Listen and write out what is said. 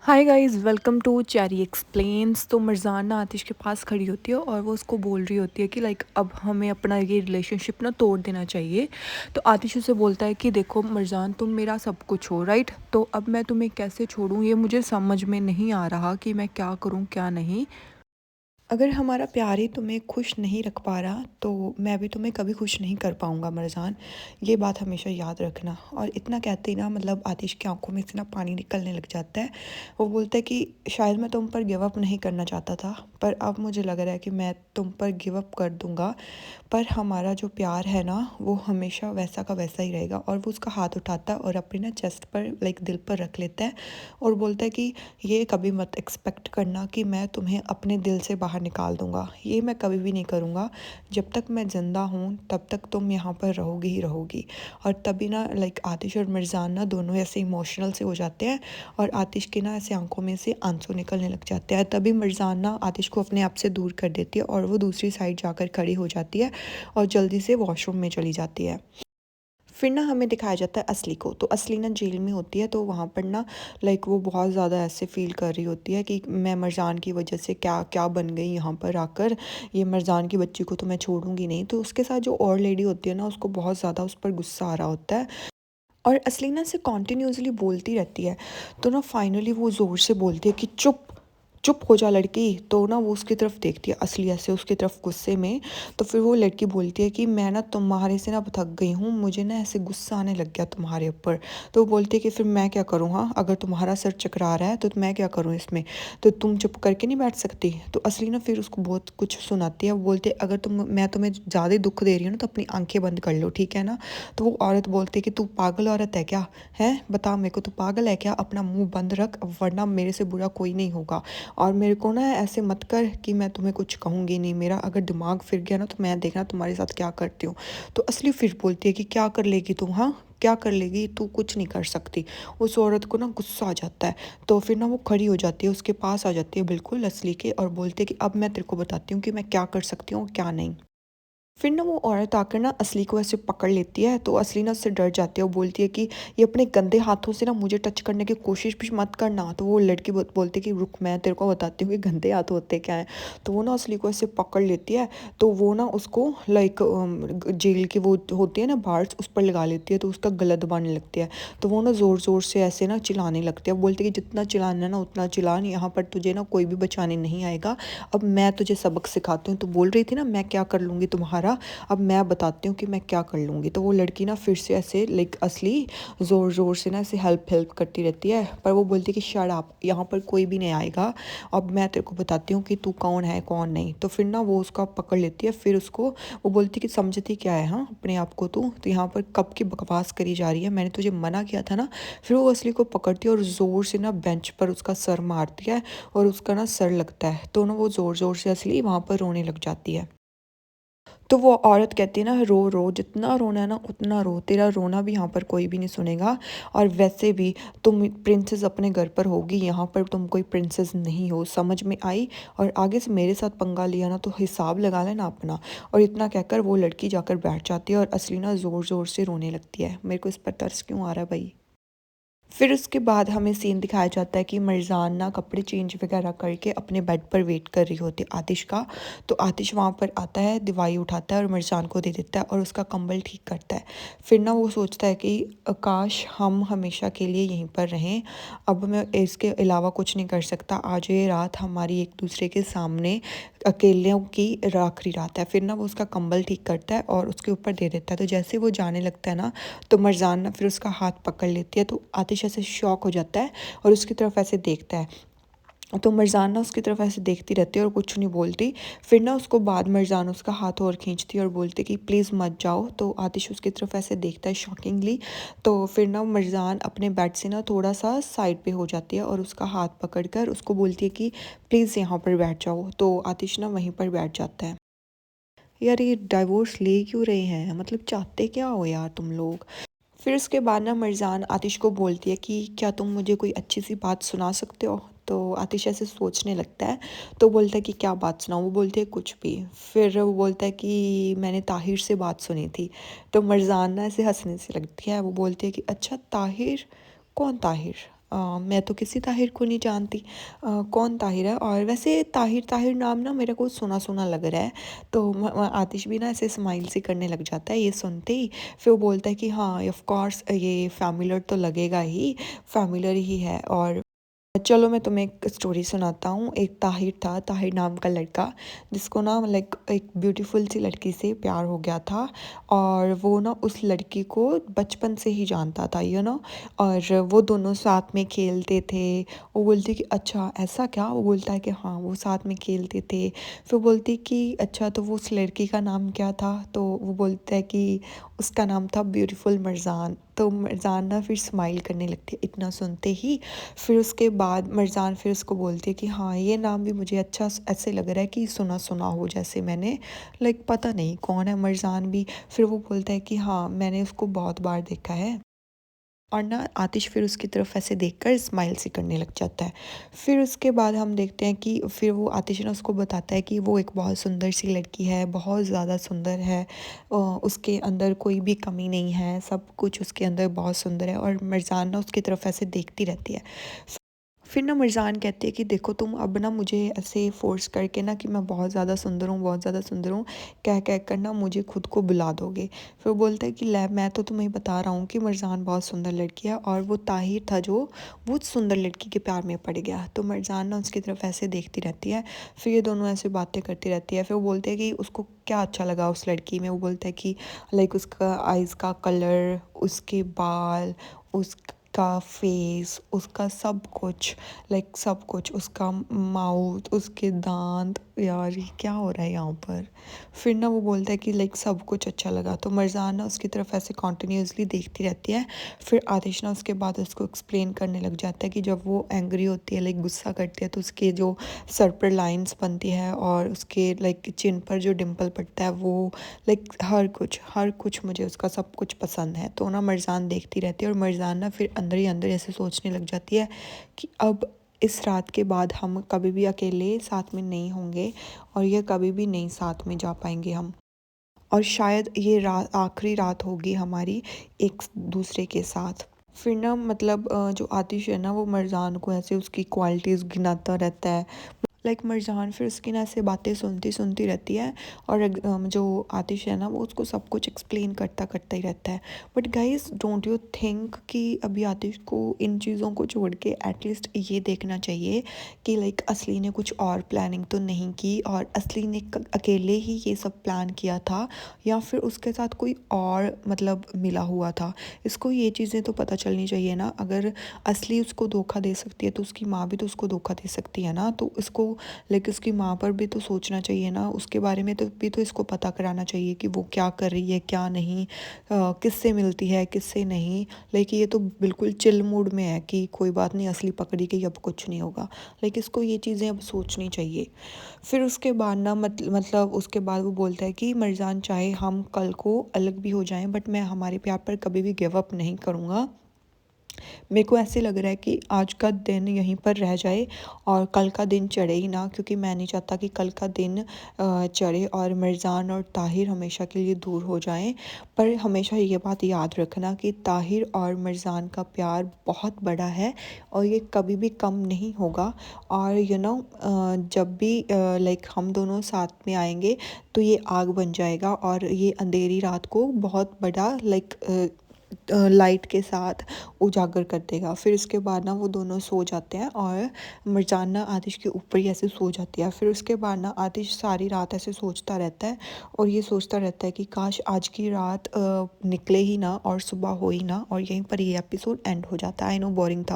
Hi guys, welcome to Cherry explains. तो मरजान ना आतिश के पास खड़ी होती है और वो उसको बोल रही होती है कि लाइक अब हमें अपना ये रिलेशनशिप ना तोड़ देना चाहिए। तो आतिश उसे बोलता है कि देखो मरजान, तुम मेरा सब कुछ हो, राइट? तो अब मैं तुम्हें कैसे छोड़ूं, ये मुझे समझ में नहीं आ रहा कि मैं क्या करूं क्या नहीं। अगर हमारा प्यार ही तुम्हें खुश नहीं रख पा रहा तो मैं भी तुम्हें कभी खुश नहीं कर पाऊँगा मरजान। ये बात हमेशा याद रखना। और इतना कहते ही ना मतलब आतिश की आंखों में से ना पानी निकलने लग जाता है। वो बोलता है कि शायद मैं तुम पर गिव अप नहीं करना चाहता था, पर अब मुझे लग रहा है कि मैं तुम पर गिव अप कर दूँगा। पर हमारा जो प्यार है ना वो हमेशा वैसा का वैसा ही रहेगा। और वो उसका हाथ उठाता है और अपने ना चेस्ट पर लाइक दिल पर रख लेता है और बोलता है कि ये कभी मत एक्सपेक्ट करना कि मैं तुम्हें अपने दिल से बाहर निकाल दूँगा। ये मैं कभी भी नहीं करूँगा। जब तक मैं ज़िंदा हूँ तब तक तुम यहाँ पर रहोगी ही रहोगी। और तभी ना लाइक आतिश और मिर्ज़ान ना दोनों ऐसे इमोशनल से हो जाते हैं और आतिश की ना ऐसे आंखों में से आंसू निकलने लग जाते हैं। तभी मिर्ज़ान ना आतिश को अपने आप से दूर कर देती है और वो दूसरी साइड जाकर खड़ी हो जाती है और जल्दी से वॉशरूम में चली जाती है। फिर ना हमें दिखाया जाता है असली को। तो असली ना जेल में होती है, तो वहाँ पर ना लाइक वो बहुत ज़्यादा ऐसे फील कर रही होती है कि मैं मरजान की वजह से क्या क्या बन गई यहाँ पर आकर। ये मरजान की बच्ची को तो मैं छोड़ूंगी नहीं। तो उसके साथ जो और लेडी होती है ना उसको बहुत ज़्यादा उस पर गुस्सा आ रहा होता है और असली ना से कॉन्टीन्यूसली बोलती रहती है। तो ना फाइनली वो ज़ोर से बोलती है कि चुप चुप हो जा लड़की। तो ना वो उसकी तरफ देखती है, असली ऐसे उसकी तरफ गुस्से में। तो फिर वो लड़की बोलती है कि मैं ना तुम्हारे से ना थक गई हूँ, मुझे ना ऐसे गुस्सा आने लग गया तुम्हारे ऊपर। तो वो बोलती है कि फिर मैं क्या करूँ? हाँ, अगर तुम्हारा सर चकरा रहा है तो मैं क्या करूँ इसमें? तो तुम चुप करके नहीं बैठ सकती? तो असली ना फिर उसको बहुत कुछ सुनाती है। वो बोलती है अगर मैं तुम्हें ज़्यादा दुख दे रही हूँ ना तो अपनी आंखें बंद कर लो, ठीक है ना? तो वो औरत बोलती है कि तू पागल औरत है क्या? है, बता मेरे को, तू पागल है क्या? अपना मुंह बंद रख, वरना मेरे से बुरा कोई नहीं होगा। और मेरे को ना ऐसे मत कर कि मैं तुम्हें कुछ कहूँगी नहीं। मेरा अगर दिमाग फिर गया ना तो मैं देखना तुम्हारे साथ क्या करती हूँ। तो असली फिर बोलती है कि क्या कर लेगी तुम? हाँ, क्या कर लेगी तू? कुछ नहीं कर सकती। उस औरत को ना गुस्सा आ जाता है। तो फिर ना वो खड़ी हो जाती है, उसके पास आ जाती है बिल्कुल असली के, और बोलती है कि अब मैं तेरे को बताती हूँ कि मैं क्या कर सकती हूँ और क्या नहीं। फिर ना वो औरत आकर ना असली को ऐसे पकड़ लेती है। तो असली ना उससे डर जाती है। वो बोलती है कि ये अपने गंदे हाथों से ना मुझे टच करने की कोशिश भी मत करना। तो वो लड़की बोलती है कि रुक, मैं तेरे को बताती हूँ कि गंदे हाथ होते क्या हैं। तो वो ना असली को ऐसे पकड़ लेती है। तो वो ना उसको लाइक जेल की वो होती है ना बार्स, उस पर लगा लेती है। तो उसका गला दबाने लगती है। तो वो ना ज़ोर ज़ोर से ऐसे ना चिल्लाने लगती है। वो बोलती है कि जितना चिल्लाना है ना उतना चिल्ला, यहाँ पर तुझे ना कोई भी बचाने नहीं आएगा। अब मैं तुझे सबक सिखाती हूँ। तो बोल रही थी ना मैं क्या कर लूँगी तुम्हारा, अब मैं बताती हूँ कि मैं क्या कर लूँगी। तो वो लड़की ना फिर से ऐसे लाइक असली ज़ोर ज़ोर से ना ऐसे हेल्प हेल्प करती रहती है। पर वो बोलती है कि शट अप, यहाँ पर कोई भी नहीं आएगा। अब मैं तेरे को बताती हूँ कि तू कौन है कौन नहीं। तो फिर ना वो उसका पकड़ लेती है। फिर उसको वो बोलती है कि समझती क्या है हाँ अपने आप को तू? तो यहाँ पर कब की बकवास करी जा रही है, मैंने तुझे मना किया था ना। फिर वो असली को पकड़ती है और ज़ोर से ना बेंच पर उसका सर मारती है और उसका ना सर लगता है। तो ना वो ज़ोर ज़ोर से असली वहाँ पर रोने लग जाती है। तो वो औरत कहती है ना रो रो, जितना रोना है ना उतना रो, तेरा रोना भी यहाँ पर कोई भी नहीं सुनेगा। और वैसे भी तुम प्रिंसेस अपने घर पर होगी, यहाँ पर तुम कोई प्रिंसेस नहीं हो, समझ में आई? और आगे से मेरे साथ पंगा लिया ना तो हिसाब लगा लेना अपना। और इतना कहकर वो लड़की जाकर बैठ जाती है और असली ना ज़ोर ज़ोर से रोने लगती है। मेरे को इस पर तरस क्यों आ रहा है भाई। फिर उसके बाद हमें सीन दिखाया जाता है कि मरजान ना कपड़े चेंज वगैरह करके अपने बेड पर वेट कर रही होती है आतिश का। तो आतिश वहाँ पर आता है, दवाई उठाता है और मरजान को दे देता है और उसका कंबल ठीक करता है। फिर ना वो सोचता है कि काश हम हमेशा के लिए यहीं पर रहें, अब मैं इसके अलावा कुछ नहीं कर सकता। आज ये रात हमारी एक दूसरे के सामने अकेलों की आखिरी रात है। फिर ना वो उसका कंबल ठीक करता है और उसके ऊपर दे देता है। तो जैसे वो जाने लगता है ना तो मरजान ना फिर उसका हाथ पकड़ लेती है। तो आतिश ऐसे शॉक हो जाता है और उसकी तरफ ऐसे देखता है। तो मरजान ना उसकी तरफ ऐसे देखती रहती है और कुछ नहीं बोलती। फिर ना उसको बाद मरजान उसका हाथ और खींचती है और बोलती कि प्लीज़ मत जाओ। तो आतिश उसकी तरफ ऐसे देखता है शॉकिंगली। तो फिर ना मरजान अपने बेड से ना थोड़ा सा साइड पे हो जाती है और उसका हाथ पकड़कर उसको बोलती है कि प्लीज़ यहाँ पर बैठ जाओ। तो आतिश ना वहीं पर बैठ जाता है। यार ये डाइवोर्स ले क्यों रहे हैं, मतलब चाहते क्या हो यार तुम लोग। फिर उसके बाद ना मरजान आतिश को बोलती है कि क्या तुम मुझे कोई अच्छी सी बात सुना सकते हो? तो आतिश ऐसे सोचने लगता है। तो बोलता है कि क्या बात सुनाऊँ? वो बोलती है कुछ भी। फिर वो बोलता है कि मैंने ताहिर से बात सुनी थी। तो मरजान ना ऐसे हंसने से लगती है। वो बोलती है कि अच्छा ताहिर, कौन ताहिर? मैं तो किसी ताहिर को नहीं जानती। कौन ताहिर है? और वैसे ताहिर ताहिर नाम ना मेरे को सुना सुना लग रहा है। तो आतिश भी ना ऐसे स्माइल सी करने लग जाता है ये सुनते ही। फिर वो बोलता है कि हाँ ऑफ कोर्स ये फैमिलियर तो लगेगा ही, फैमिलियर ही है। और चलो मैं तुम्हें एक स्टोरी सुनाता हूँ। एक ताहिर था, ताहिर नाम का लड़का, जिसको ना लाइक एक ब्यूटीफुल सी लड़की से प्यार हो गया था। और वो ना उस लड़की को बचपन से ही जानता था और वो दोनों साथ में खेलते थे। वो बोलती कि अच्छा ऐसा क्या? वो बोलता है कि हाँ वो साथ में खेलते थे। फिर बोलती कि अच्छा तो वो उस लड़की का नाम क्या था? तो वो बोलता है कि उसका नाम था ब्यूटीफुल मरजान। तो मरजान ना फिर स्माइल करने लगती है इतना सुनते ही। फिर उसके बाद मरजान फिर उसको बोलती है कि हाँ ये नाम भी मुझे अच्छा ऐसे लग रहा है कि सुना सुना हो, जैसे मैंने लाइक पता नहीं कौन है मरजान भी। फिर वो बोलता है कि हाँ मैंने उसको बहुत बार देखा है। और ना आतिश फिर उसकी तरफ ऐसे देखकर स्माइल सी करने लग जाता है। फिर उसके बाद हम देखते हैं कि फिर वो आतिश ना उसको बताता है कि वो एक बहुत सुंदर सी लड़की है, बहुत ज़्यादा सुंदर है। उसके अंदर कोई भी कमी नहीं है, सब कुछ उसके अंदर बहुत सुंदर है। और मरजान ना उसकी तरफ ऐसे देखती रहती है। फिर ना मिर्ज़ान कहती है कि देखो तुम अब ना मुझे ऐसे फ़ोर्स करके ना कि मैं बहुत ज़्यादा सुंदर हूँ, बहुत ज़्यादा सुंदर हूँ, कह कह कर ना मुझे खुद को बुला दोगे। फिर वो बोलता है कि ले मैं तो तुम्हें बता रहा हूँ कि मिर्ज़ान बहुत सुंदर लड़की है और वो ताहिर था जो वो सुंदर लड़की के प्यार में पड़ गया। तो मिर्ज़ान ना उसकी तरफ ऐसे देखती रहती है। फिर ये दोनों ऐसे बातें करती रहती है। फिर वो बोलते हैं कि उसको क्या अच्छा लगा उस लड़की में। वो बोलता है कि लाइक उसका आइज़ का कलर, उसके बाल, उसका फेस, उसका सब कुछ, लाइक सब कुछ, उसका माउथ, उसके दांत। यार ये क्या हो रहा है यहाँ पर? फिर ना वो बोलता है कि लाइक सब कुछ अच्छा लगा। तो मरजान ना उसकी तरफ ऐसे कॉन्टीन्यूसली देखती रहती है। फिर आतिश ना उसके बाद उसको एक्सप्लेन करने लग जाता है कि जब वो एंग्री होती है, लाइक गुस्सा करती है, तो उसके जो सर पर लाइंस बनती है और उसके लाइक चिन पर जो डिम्पल पड़ता है वो लाइक हर कुछ मुझे उसका सब कुछ पसंद है। तो ना मरजान देखती रहती है और मरजान ना फिर अंदर ही अंदर ऐसे सोचने लग जाती है कि अब इस रात के बाद हम कभी भी अकेले साथ में नहीं होंगे और ये कभी भी नहीं साथ में जा पाएंगे हम। और शायद ये रात आखिरी रात होगी हमारी एक दूसरे के साथ। फिर ना मतलब जो आतिश है ना वो मरजान को ऐसे उसकी क्वालिटीज़ गिनाता रहता है। लाइक मरजान फिर उसकी ना ऐसे बातें सुनती सुनती रहती है। और जो आतिश है ना वो उसको सब कुछ एक्सप्लेन करता करता ही रहता है। But guys don't you think कि अभी आतिश को इन चीज़ों को छोड़ के एटलीस्ट ये देखना चाहिए कि लाइक असली ने कुछ और प्लानिंग तो नहीं की और असली ने अकेले ही ये सब प्लान किया था, या फिर उसके साथ कोई और मतलब मिला हुआ था। इसको ये चीज़ें तो पता चलनी चाहिए ना। अगर असली उसको धोखा दे सकती है तो उसकी माँ भी तो उसको धोखा दे सकती है ना। तो इसको लाइक उसकी माँ पर भी तो सोचना चाहिए ना, उसके बारे में तो भी तो इसको पता कराना चाहिए कि वो क्या कर रही है क्या नहीं, किससे मिलती है किससे नहीं। लाइक ये तो बिल्कुल चिल मूड में है कि कोई बात नहीं असली पकड़ी गई अब कुछ नहीं होगा। लाइक इसको ये चीज़ें अब सोचनी चाहिए। फिर उसके बाद ना मतलब उसके बाद वो बोलता है कि मरजान चाहे हम कल को अलग भी हो जाएं बट मैं हमारे प्यार पर कभी भी गिव अप नहीं करूँगा। मेरे को ऐसे लग रहा है कि आज का दिन यहीं पर रह जाए और कल का दिन चढ़े ही ना, क्योंकि मैं नहीं चाहता कि कल का दिन चढ़े और मिर्ज़ान और ताहिर हमेशा के लिए दूर हो जाएं। पर हमेशा ये बात याद रखना कि ताहिर और मिर्ज़ान का प्यार बहुत बड़ा है और ये कभी भी कम नहीं होगा। और जब भी लाइक हम दोनों साथ में आएंगे तो ये आग बन जाएगा और ये अंधेरी रात को बहुत बड़ा लाइक लाइट के साथ उजागर कर देगा। फिर उसके बाद ना वो दोनों सो जाते हैं और मिर्जान ना आतिश के ऊपर ही ऐसे सो जाती है। फिर उसके बाद ना आतिश सारी रात ऐसे सोचता रहता है और ये सोचता रहता है कि काश आज की रात निकले ही ना और सुबह हो ही ना, और यहीं पर ये एपिसोड एंड हो जाता है। आई नो बोरिंग था।